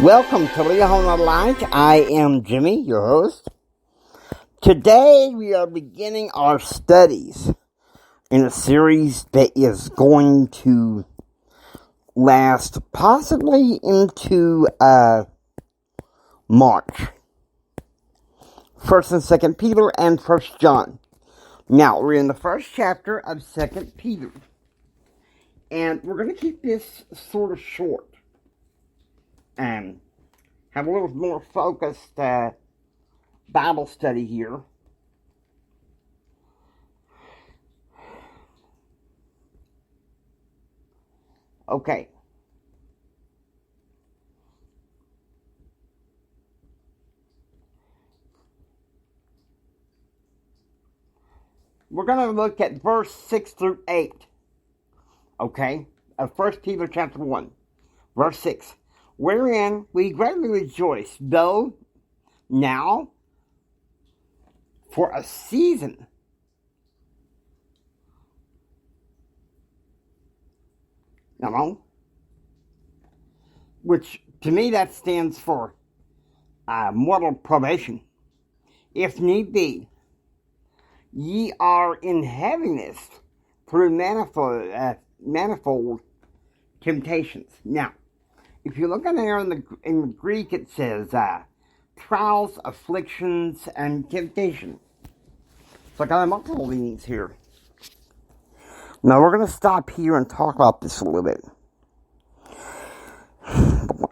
Welcome to Leon Light. I am Jimmy, your host. Today we are beginning our studies in a series that is going to last possibly into March. 1st and 2nd Peter and 1st John. Now, we're in the first chapter of 2nd Peter. And we're going to keep this sort of short. And have a little more focused Bible study here. Okay. We're going to look at verse 6 through 8. Okay? Of 1 Peter chapter 1. Verse 6. Wherein we greatly rejoice, though now, for a season, which to me that stands for mortal probation, if need be, ye are in heaviness through manifold temptations. Now, if you look in there in the Greek, it says trials, afflictions, and temptation. So I got multiple meanings here. Now we're going to stop here and talk about this a little bit.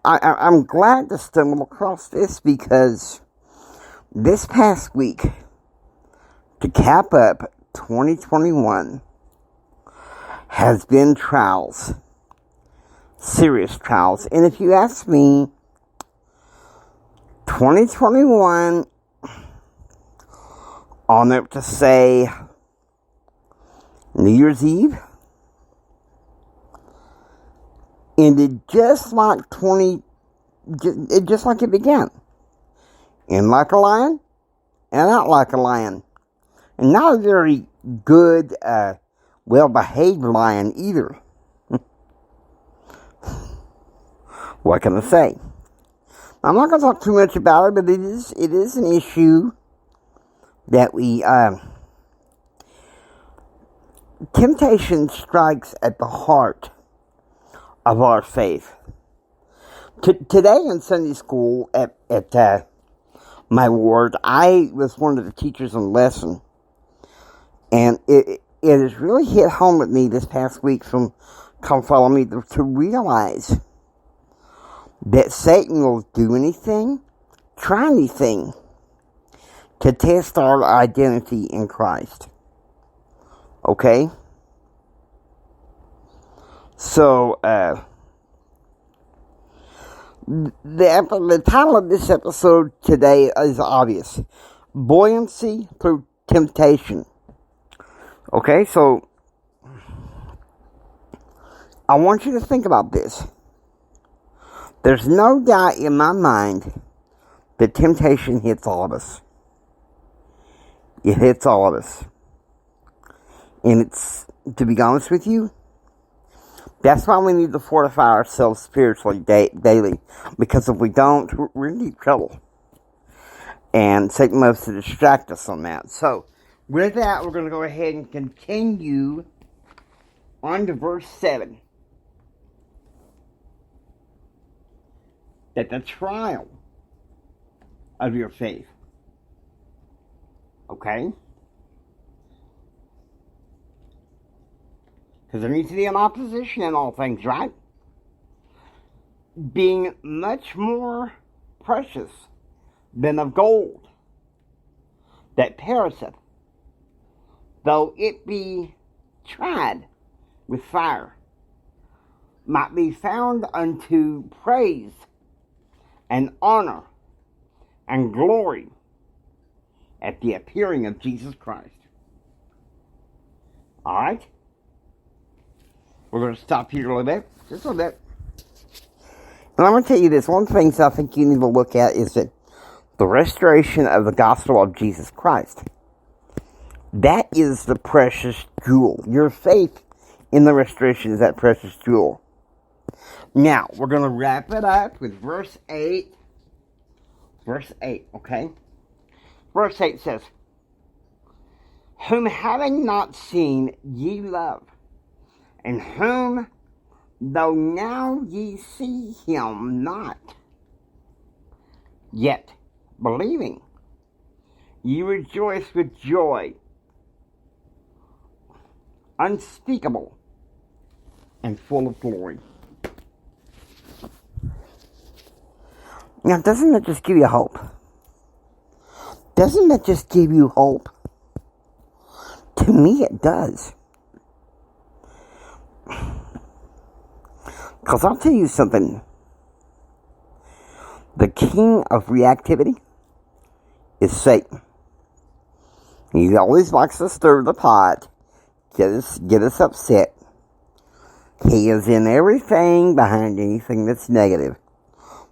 I'm glad to stumble across this because this past week, to cap up 2021, has been trials. Serious trials. And if you ask me, 2021, I'll never to say New Year's Eve ended just like it began. In like a lion and out like a lion. And not a very good, well-behaved lion either. What can I say? I'm not going to talk too much about it, but it is an issue that temptation strikes at the heart of our faith. Today in Sunday school at my ward, I was one of the teachers in the lesson, and it has really hit home with me this past week from Come Follow Me to realize that Satan will do anything, try anything, to test our identity in Christ. Okay? So, the title of this episode today is obvious. Buoyancy through temptation. Okay, so I want you to think about this. There's no doubt in my mind that temptation hits all of us. It hits all of us. And it's, to be honest with you, that's why we need to fortify ourselves spiritually daily. Because if we don't, we're in deep trouble. And Satan loves to distract us on that. So, with that, we're going to go ahead and continue on to verse 7. That the trial of your faith, okay? Because there needs to be an opposition in all things, right? Being much more precious than of gold that perisheth, though it be tried with fire, might be found unto praise and honor and glory at the appearing of Jesus Christ. Alright? We're going to stop here a little bit. Just a little bit. And I'm going to tell you this. One of the things I think you need to look at is that the restoration of the gospel of Jesus Christ. That is the precious jewel. Your faith in the restoration is that precious jewel. Now, we're going to wrap it up with verse 8. Verse 8, okay? Verse 8 says, whom having not seen ye love, and whom though now ye see him not, yet believing, ye rejoice with joy unspeakable and full of glory. Now, doesn't that just give you hope? Doesn't that just give you hope? To me, it does. Because I'll tell you something. The king of reactivity is Satan. He always likes to stir the pot, get us upset. He is in everything behind anything that's negative.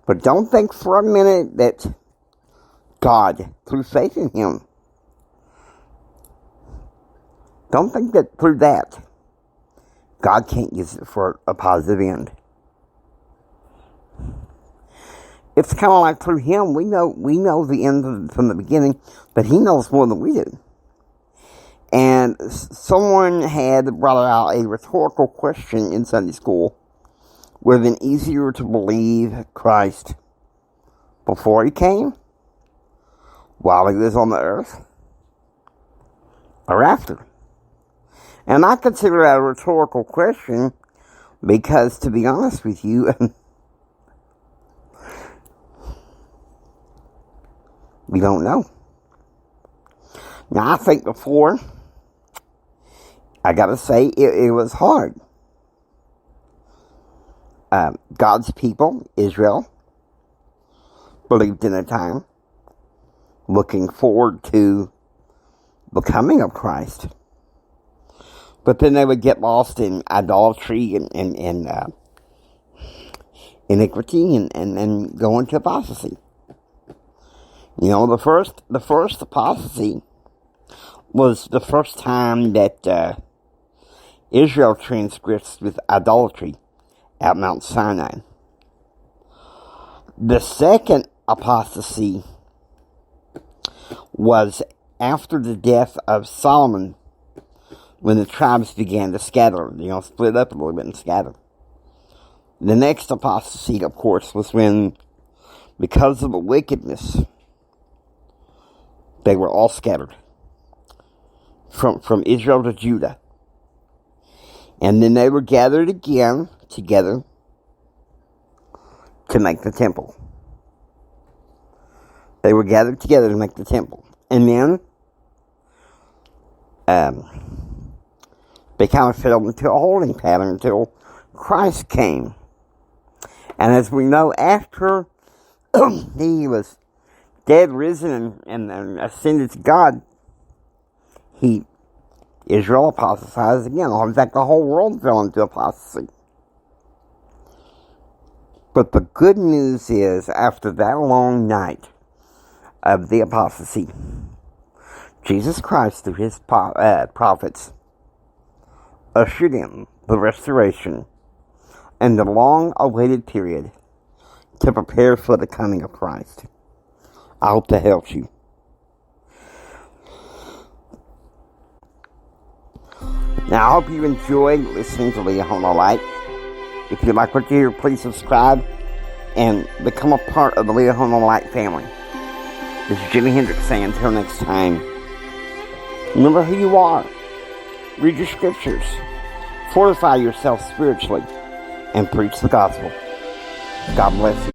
But don't think for a minute that God, through faith in him, don't think that through that, God can't use it for a positive end. It's kind of like through him, we know the end from the beginning, but he knows more than we do. And someone had brought out a rhetorical question in Sunday school. Would it have been easier to believe Christ before he came, while he was on the earth, or after? And I consider that a rhetorical question because, to be honest with you, we don't know. Now, I think before, I gotta say, it was hard. God's people, Israel, believed in a time looking forward to the coming of Christ. But then they would get lost in idolatry and iniquity and go into apostasy. You know, the first apostasy was the first time that Israel transgressed with idolatry at Mount Sinai. The second apostasy was after the death of Solomon, when the tribes began to scatter, split up a little bit and scatter. The next apostasy, of course, was when, because of the wickedness, they were all scattered from Israel to Judah. And then they were gathered again together to make the temple. They were gathered together to make the temple. And then they kind of fell into a holding pattern until Christ came. And as we know, after he was dead, risen, and ascended to God, Israel apostatized again. In fact, the whole world fell into apostasy. But the good news is, after that long night of the apostasy, Jesus Christ, through his prophets, ushered in the restoration and the long-awaited period to prepare for the coming of Christ. I hope that helps you. Now, I hope you enjoyed listening to Leah Home Light. If you like what you hear, please subscribe and become a part of the Leah Home Light family. This is Jimi Hendrix saying, until next time, remember who you are. Read your scriptures. Fortify yourself spiritually. And preach the gospel. God bless you.